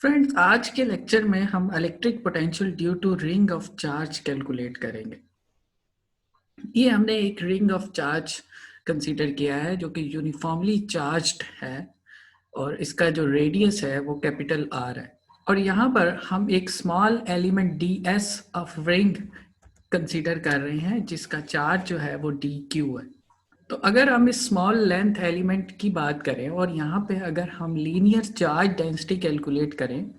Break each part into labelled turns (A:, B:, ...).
A: Friends, आज के lecture में हम electric potential due to ring of charge calculate करेंगे। ये हमने एक रिंग ऑफ चार्ज कंसीडर किया है जो कि यूनिफॉर्मली चार्ज्ड है और इसका जो रेडियस है वो कैपिटल आर है। और यहाँ पर हम एक small element D S of ring consider कर रहे हैं जिसका चार्ज जो है वो डी क्यू है। तो अगर हम इस स्मॉल लेंथ एलिमेंट की बात करें और यहाँ पे अगर हम लीनियर चार्ज डेंसिटी कैलकुलेट करें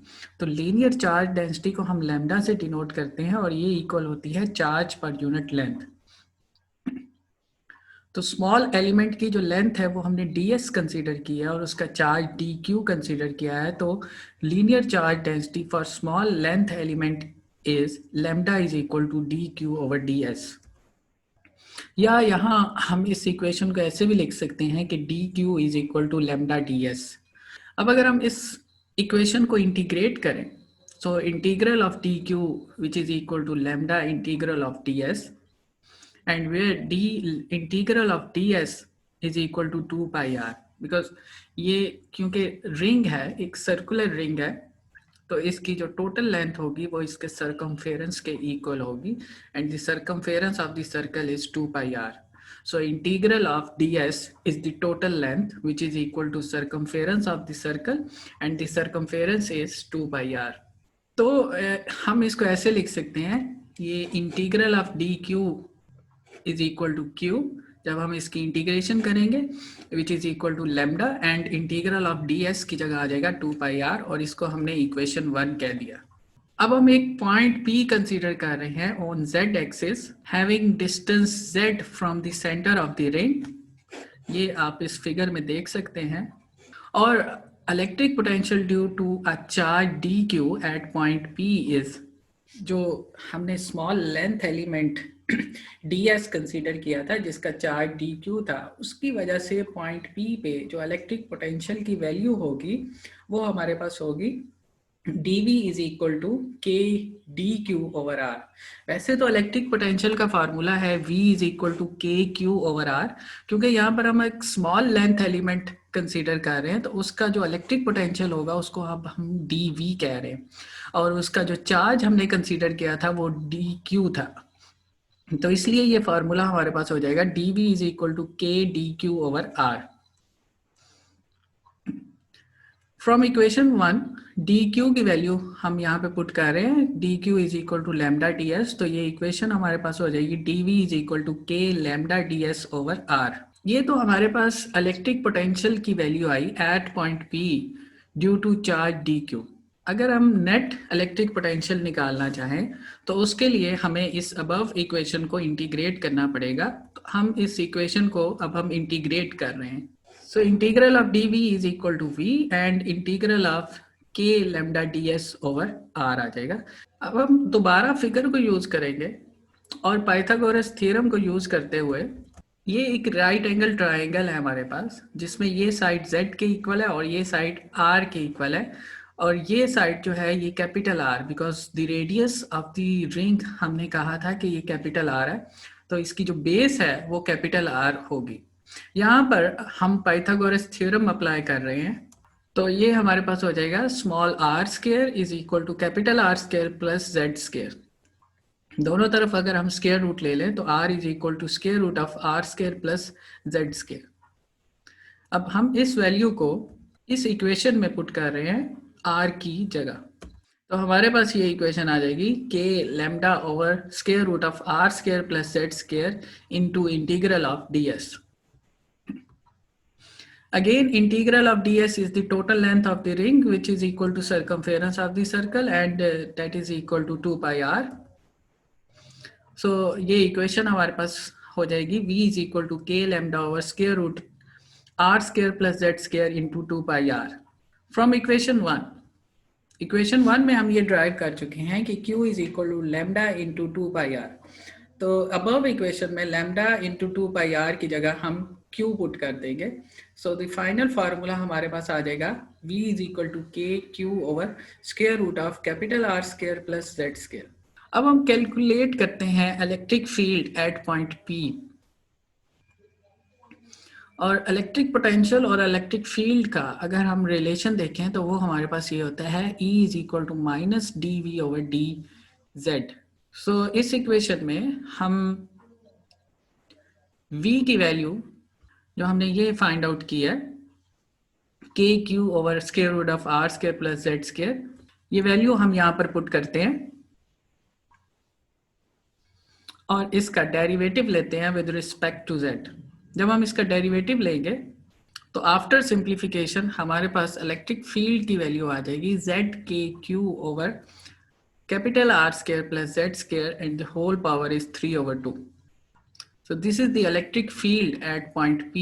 A: तो लीनियर चार्ज डेंसिटी को हम लैम्डा से डिनोट करते हैं और ये इक्वल होती है चार्ज पर यूनिट लेंथ। तो स्मॉल एलिमेंट की जो लेंथ है वो हमने ds कंसीडर किया है और उसका चार्ज dq कंसीडर किया है। तो linear charge density for small length element is lambda is equal to dq over ds। या यहाँ हम इस इक्वेशन को ऐसे भी लिख सकते हैं कि D Q is equal to lambda D S. अब अगर हम इस इक्वेशन को इंटीग्रेट करें so integral of D Q which is equal to lambda integral of D S and where D integral of D S is equal to 2 pi R. Because ये क्योंकि ring है, एक सर्कुलर रिंग है, तो इसकी जो total length होगी वो इसके सरकमफेरेंस के इक्वल होगी and the circumference of the circle is 2 pi R. So integral of ds is the total length which is equal to circumference of the circle and the circumference is 2 pi r। तो हम इसको ऐसे लिख सकते हैं, ये integral of D Q is equal to Q जब हम इसकी इंटीग्रेशन करेंगे which is equal to lambda and integral of D S की जगह आ जाएगा 2 पाई आर और इसको हमने इक्वेशन 1 कह दिया। अब हम एक पॉइंट P कंसीडर कर रहे हैं on Z axis having distance Z from the centre of the ring. ये आप इस फिगर में देख सकते हैं। और electric potential due to a charge DQ at point P is, जो हमने small length element ds consider किया था जिसका चार्ज dq था, उसकी वजह से पॉइंट P पे जो इलेक्ट्रिक पोटेंशियल की वैल्यू होगी वो हमारे पास होगी dv is equal to K D Q over are. वैसे तो इलेक्ट्रिक पोटेंशियल का फार्मूला है v is equal to K Q over are, क्योंकि यहाँ पर हम एक स्मॉल लेंथ एलिमेंट कंसीडर कर रहे हैं तो उसका जो इलेक्ट्रिक पोटेंशियल होगा उसको अब हम dv कह रहे हैं और उसका जो चार्ज हमने कंसीडर किया था वो dq था। तो इसलिए ये फार्मूला हमारे पास हो जाएगा dv is equal to K D Q over R. From equation 1 dq की वैल्यू हम यहाँ पे पुट कर रहे हैं, dq is equal to lambda ds। तो ये इक्वेशन हमारे पास हो जाएगी dv is equal to K lambda ds over r। ये तो हमारे पास इलेक्ट्रिक पोटेंशियल की वैल्यू आई at point P due to charge dq। अगर हम नेट इलेक्ट्रिक पोटेंशियल निकालना चाहें तो उसके लिए हमें इस अबव इक्वेशन को इंटीग्रेट करना पड़ेगा। तो हम इस इक्वेशन को अब हम इंटीग्रेट कर रहे हैं। So integral of dv is equal to v and integral of k lambda ds over r आ जाएगा। अब हम दोबारा फिगर को यूज करेंगे और पाइथागोरस थ्योरम को यूज करते हुए, ये एक राइट एंगल ट्राइंगल है हमारे पास जिसमें ये साइड z के इक्वल है और ये साइड r के इक्वल है और ये साइड जो है ये capital R, because the radius of the ring हमने कहा था कि ये कैपिटल R है, तो इसकी जो बेस है वो कैपिटल R होगी। यहाँ पर हम पाइथागोरस थ्योरम अप्लाई कर रहे हैं तो ये हमारे पास हो जाएगा small r square is equal to capital R square plus z square. दोनों तरफ अगर हम स्क्वायर रूट ले लें तो r is equal to square root of r square plus z square. अब हम इस वैल्यू को इस इक्वेशन में पुट कर रहे हैं r की जगह, तो हमारे पास ये इक्वेशन आ जाएगी K lambda over square root of r square plus z square into integral of ds। Again, integral of ds is the total length of the ring which is equal to circumference of the circle and that is equal to 2 pi r. So ये equation हमारे पास हो जाएगी v is equal to k lambda over square root r square plus z square into 2 pi r from equation 1। Equation 1 में हम ये drive कर चुके हैं कि q is equal to lambda into 2 pi r। तो अबव इक्वेशन में lambda into 2 pi are की जगह हम q पुट कर देंगे। सो द फाइनल फार्मूला हमारे पास आ जाएगा v is equal to K Q over square root of capital R square plus z square. अब हम कैलकुलेट करते हैं electric field at point P और इलेक्ट्रिक पोटेंशियल और इलेक्ट्रिक फील्ड का अगर हम रिलेशन देखें तो वो हमारे पास ये होता है E is equal to minus D V over D Z. So इस इक्वेशन में हम V की वैल्यू जो हमने ये फाइंड आउट की है K Q over square root of R square plus Z square, ये वैल्यू हम यहाँ पर पुट करते हैं और इसका डेरिवेटिव लेते हैं विद रिस्पेक्ट टू जेड। जब हम इसका डेरिवेटिव लेंगे तो आफ्टर सिंप्लीफिकेशन हमारे पास इलेक्ट्रिक फील्ड की वैल्यू आ जाएगी Z K Q over capital R square plus Z square and the whole power is 3/2। So this is the electric field at point P.